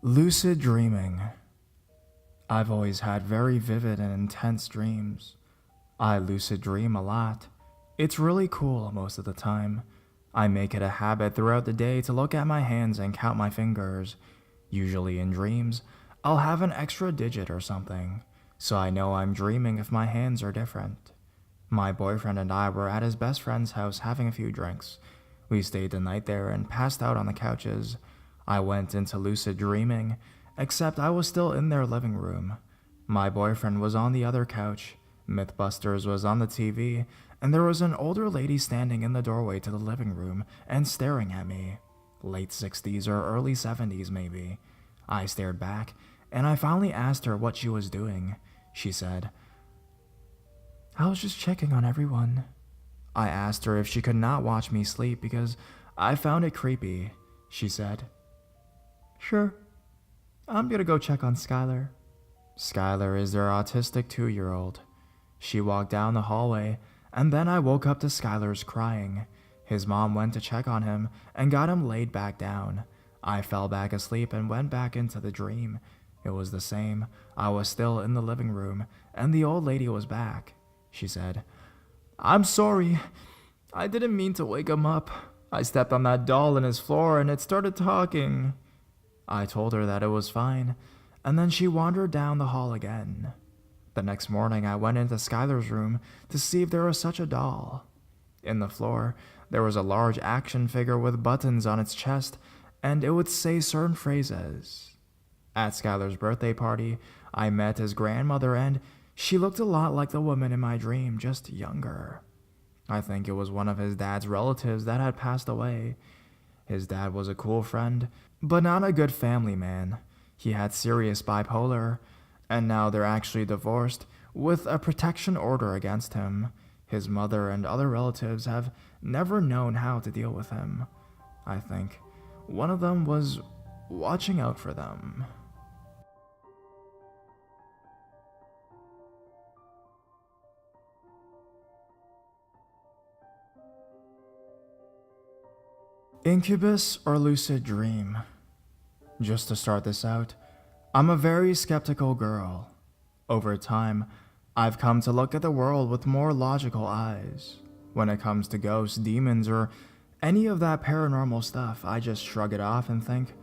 Lucid dreaming. I've always had very vivid and intense dreams. I lucid dream a lot. It's really cool most of the time. I make it a habit throughout the day to look at my hands and count my fingers. Usually in dreams, I'll have an extra digit or something, so I know I'm dreaming if my hands are different. My boyfriend and I were at his best friend's house having a few drinks. We stayed the night there and passed out on the couches. I went into lucid dreaming, except I was still in their living room. My boyfriend was on the other couch, Mythbusters was on the TV, and there was an older lady standing in the doorway to the living room and staring at me. Late 60s or early 70s maybe. I stared back, and I finally asked her what she was doing. She said, "I was just checking on everyone." I asked her if she could not watch me sleep because I found it creepy. She said, "Sure, I'm gonna go check on Skylar." Skylar is their autistic 2-year-old. She walked down the hallway, and then I woke up to Skylar's crying. His mom went to check on him and got him laid back down. I fell back asleep and went back into the dream. It was the same. I was still in the living room, and the old lady was back. She said, "I'm sorry. I didn't mean to wake him up. I stepped on that doll in his floor and it started talking." I told her that it was fine, and then she wandered down the hall again. The next morning, I went into Skylar's room to see if there was such a doll. In the floor, there was a large action figure with buttons on its chest, and it would say certain phrases. At Skylar's birthday party, I met his grandmother, and she looked a lot like the woman in my dream, just younger. I think it was one of his dad's relatives that had passed away. His dad was a cool friend, but not a good family man. He had serious bipolar, and now they're actually divorced with a protection order against him. His mother and other relatives have never known how to deal with him. I think one of them was watching out for them. Incubus or lucid dream? Just to start this out, I'm a very skeptical girl. Over time, I've come to look at the world with more logical eyes. When it comes to ghosts, demons, or any of that paranormal stuff, I just shrug it off and think,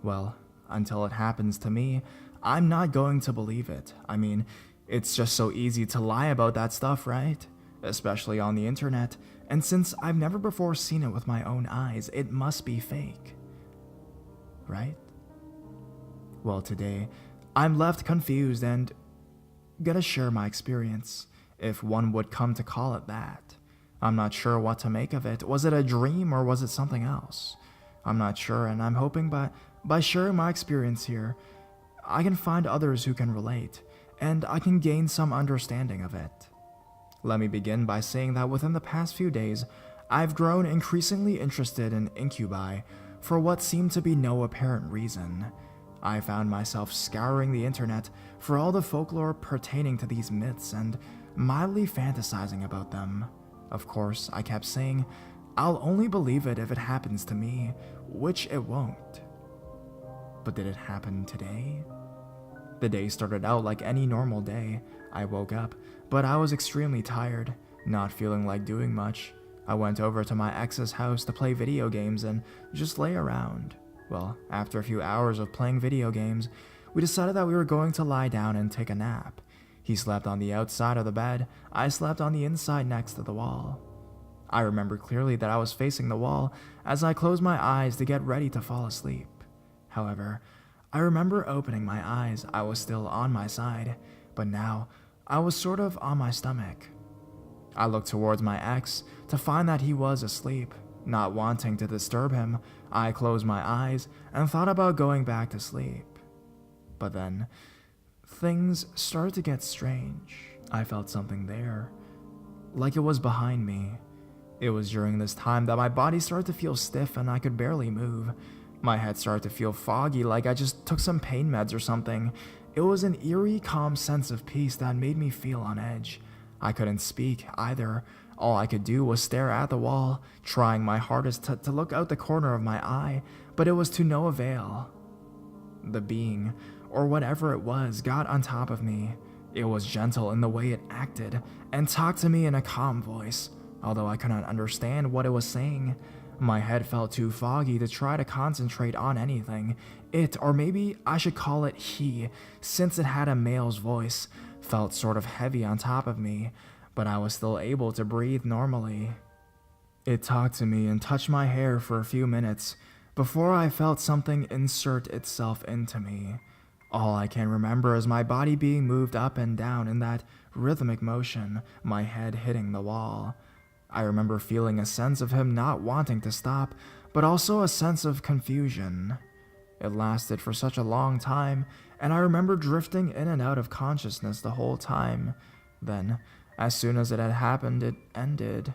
well, until it happens to me, I'm not going to believe it. I mean, it's just so easy to lie about that stuff, right? Especially on the internet, and since I've never before seen it with my own eyes, it must be fake. Right? Well, today, I'm left confused and gonna share my experience, if one would come to call it that. I'm not sure what to make of it. Was it a dream or was it something else? I'm not sure, and I'm hoping by sharing my experience here, I can find others who can relate, and I can gain some understanding of it. Let me begin by saying that within the past few days, I've grown increasingly interested in incubi for what seemed to be no apparent reason. I found myself scouring the internet for all the folklore pertaining to these myths and mildly fantasizing about them. Of course, I kept saying, I'll only believe it if it happens to me, which it won't. But did it happen today? The day started out like any normal day. I woke up, but I was extremely tired, not feeling like doing much. I went over to my ex's house to play video games and just lay around. Well, after a few hours of playing video games, we decided that we were going to lie down and take a nap. He slept on the outside of the bed, I slept on the inside next to the wall. I remember clearly that I was facing the wall as I closed my eyes to get ready to fall asleep. However, I remember opening my eyes, I was still on my side, but now I was sort of on my stomach. I looked towards my ex to find that he was asleep. Not wanting to disturb him, I closed my eyes and thought about going back to sleep. But then, things started to get strange. I felt something there, like it was behind me. It was during this time that my body started to feel stiff and I could barely move. My head started to feel foggy, like I just took some pain meds or something. It was an eerie, calm sense of peace that made me feel on edge. I couldn't speak either. All I could do was stare at the wall, trying my hardest to look out the corner of my eye, but it was to no avail. the being, or whatever it was, got on top of me. It was gentle in the way it acted, and talked to me in a calm voice, although I could not understand what it was saying. My head felt too foggy to try to concentrate on anything. It, or maybe I should call it he, since it had a male's voice, felt sort of heavy on top of me, but I was still able to breathe normally. It talked to me and touched my hair for a few minutes before I felt something insert itself into me. All I can remember is my body being moved up and down in that rhythmic motion, my head hitting the wall. I remember feeling a sense of him not wanting to stop, but also a sense of confusion. It lasted for such a long time, and I remember drifting in and out of consciousness the whole time. Then, as soon as it had happened, it ended.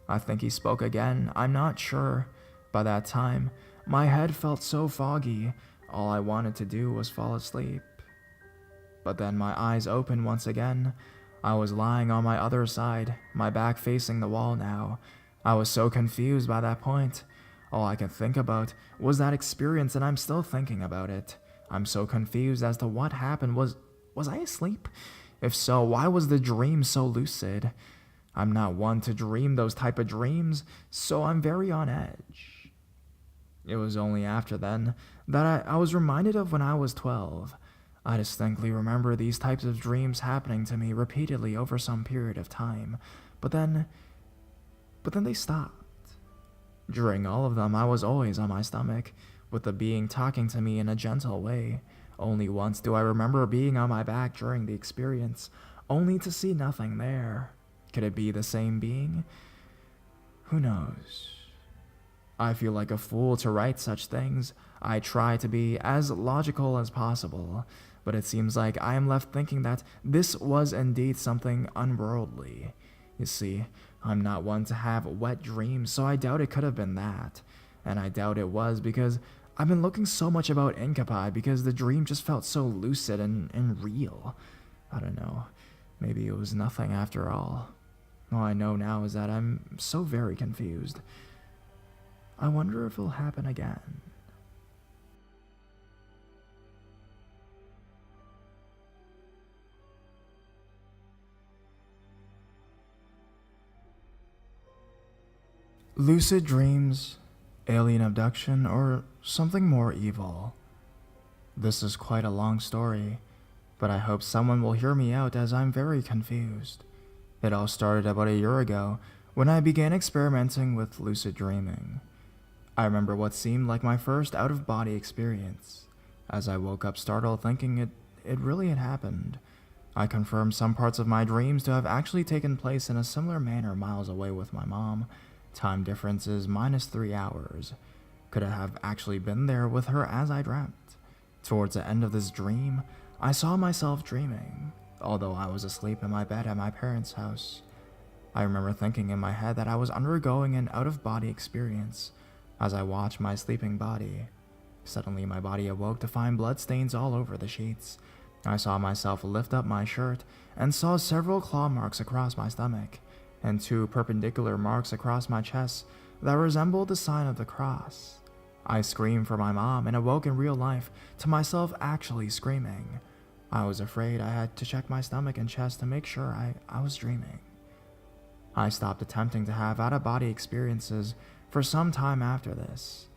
I think he spoke again, I'm not sure. By that time, my head felt so foggy, all I wanted to do was fall asleep. But then my eyes opened once again. I was lying on my other side, my back facing the wall now. I was so confused by that point. All I could think about was that experience, and I'm still thinking about it. I'm so confused as to what happened. Was I asleep? If so, why was the dream so lucid? I'm not one to dream those type of dreams, so I'm very on edge. It was only after then that I was reminded of when I was 12. I distinctly remember these types of dreams happening to me repeatedly over some period of time, but then they stopped. During all of them, I was always on my stomach, with the being talking to me in a gentle way. Only once do I remember being on my back during the experience, only to see nothing there. Could it be the same being? Who knows? I feel like a fool to write such things. I try to be as logical as possible, but it seems like I am left thinking that this was indeed something unworldly. You see, I'm not one to have wet dreams, so I doubt it could have been that. And I doubt it was because I've been looking so much about Incapi because the dream just felt so lucid and real. I don't know, maybe it was nothing after all. All I know now is that I'm so very confused. I wonder if it'll happen again. Lucid dreams, alien abduction, or something more evil. This is quite a long story, but I hope someone will hear me out as I'm very confused. It all started about a year ago when I began experimenting with lucid dreaming. I remember what seemed like my first out-of-body experience. As I woke up startled thinking it really had happened, I confirmed some parts of my dreams to have actually taken place in a similar manner miles away with my mom. Time difference is -3 hours. Could I have actually been there with her as I dreamt? Towards the end of this dream, I saw myself dreaming, although I was asleep in my bed at my parents' house. I remember thinking in my head that I was undergoing an out-of-body experience as I watched my sleeping body. Suddenly, my body awoke to find bloodstains all over the sheets. I saw myself lift up my shirt and saw several claw marks across my stomach, and 2 perpendicular marks across my chest that resembled the sign of the cross. I screamed for my mom and awoke in real life to myself actually screaming. I was afraid. I had to check my stomach and chest to make sure I was dreaming. I stopped attempting to have out-of-body experiences for some time after this.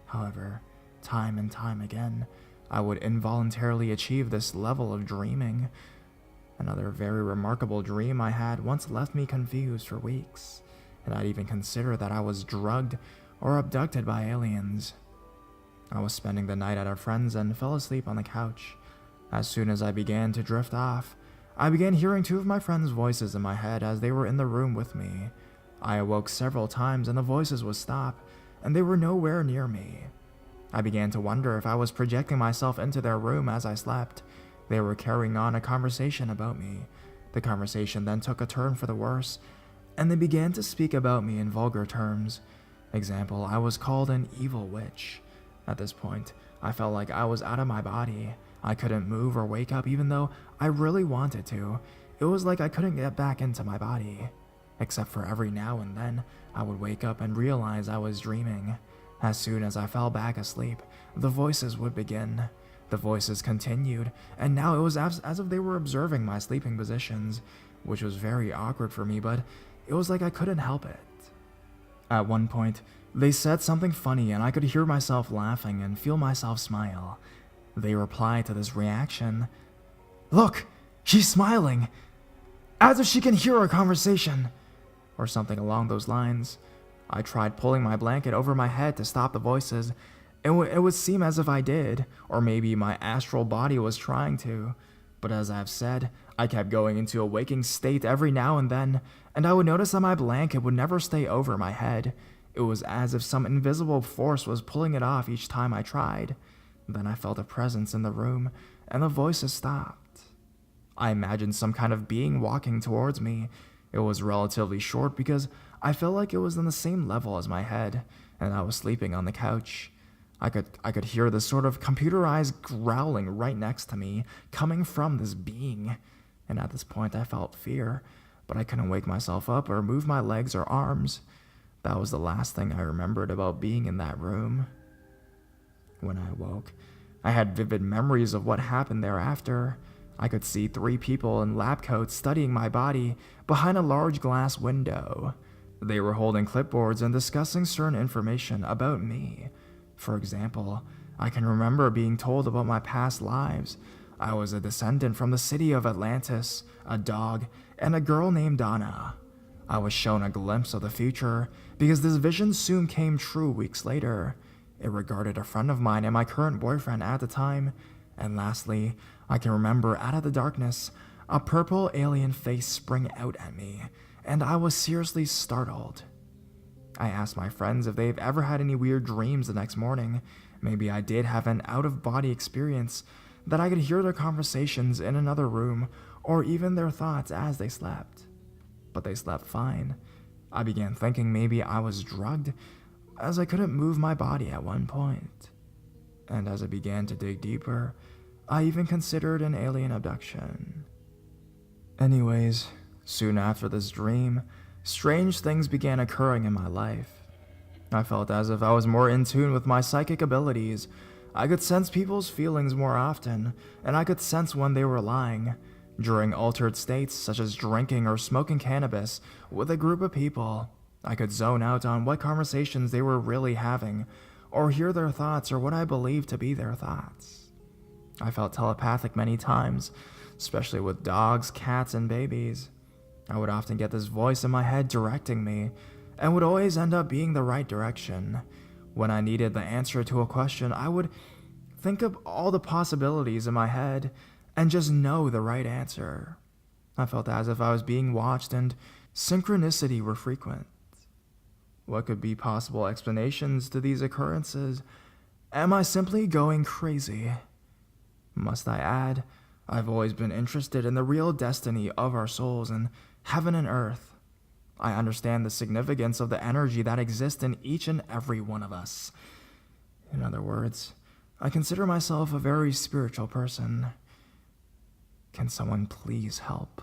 However, time and time again, I would involuntarily achieve this level of dreaming. Another very remarkable dream I had once left me confused for weeks, and I'd even consider that I was drugged or abducted by aliens. I was spending the night at a friend's and fell asleep on the couch. As soon as I began to drift off, I began hearing 2 of my friends' voices in my head as they were in the room with me. I awoke several times and the voices would stop, and they were nowhere near me. I began to wonder if I was projecting myself into their room as I slept. They were carrying on a conversation about me. The conversation then took a turn for the worse, and they began to speak about me in vulgar terms. Example, I was called an evil witch. At this point, I felt like I was out of my body. I couldn't move or wake up even though I really wanted to. It was like I couldn't get back into my body. Except for every now and then, I would wake up and realize I was dreaming. As soon as I fell back asleep, the voices would begin. The voices continued, and now it was as if they were observing my sleeping positions, which was very awkward for me, but it was like I couldn't help it. At one point, they said something funny and I could hear myself laughing and feel myself smile. They replied to this reaction, "Look, she's smiling, as if she can hear our conversation," or something along those lines. I tried pulling my blanket over my head to stop the voices. It would seem as if I did, or maybe my astral body was trying to. But as I've said, I kept going into a waking state every now and then, and I would notice that my blanket would never stay over my head. It was as if some invisible force was pulling it off each time I tried. Then I felt a presence in the room, and the voices stopped. I imagined some kind of being walking towards me. It was relatively short because I felt like it was on the same level as my head, and I was sleeping on the couch. I could hear this sort of computerized growling right next to me, coming from this being. And at this point I felt fear, but I couldn't wake myself up or move my legs or arms. That was the last thing I remembered about being in that room. When I awoke, I had vivid memories of what happened thereafter. I could see 3 people in lab coats studying my body behind a large glass window. They were holding clipboards and discussing certain information about me. For example, I can remember being told about my past lives. I was a descendant from the city of Atlantis, a dog, and a girl named Donna. I was shown a glimpse of the future because this vision soon came true weeks later. It regarded a friend of mine and my current boyfriend at the time. And lastly, I can remember out of the darkness, a purple alien face sprang out at me, and I was seriously startled. I asked my friends if they've ever had any weird dreams the next morning. Maybe I did have an out-of-body experience, that I could hear their conversations in another room, or even their thoughts as they slept. But they slept fine. I began thinking maybe I was drugged, as I couldn't move my body at one point. And as I began to dig deeper, I even considered an alien abduction. Anyways, soon after this dream, strange things began occurring in my life. I felt as if I was more in tune with my psychic abilities. I could sense people's feelings more often, and I could sense when they were lying. During altered states, such as drinking or smoking cannabis with a group of people, I could zone out on what conversations they were really having, or hear their thoughts or what I believed to be their thoughts. I felt telepathic many times, especially with dogs, cats, and babies. I would often get this voice in my head directing me, and would always end up being the right direction. When I needed the answer to a question, I would think of all the possibilities in my head and just know the right answer. I felt as if I was being watched and synchronicity were frequent. What could be possible explanations to these occurrences? Am I simply going crazy? Must I add, I've always been interested in the real destiny of our souls and heaven and earth. I understand the significance of the energy that exists in each and every one of us. In other words, I consider myself a very spiritual person. Can someone please help?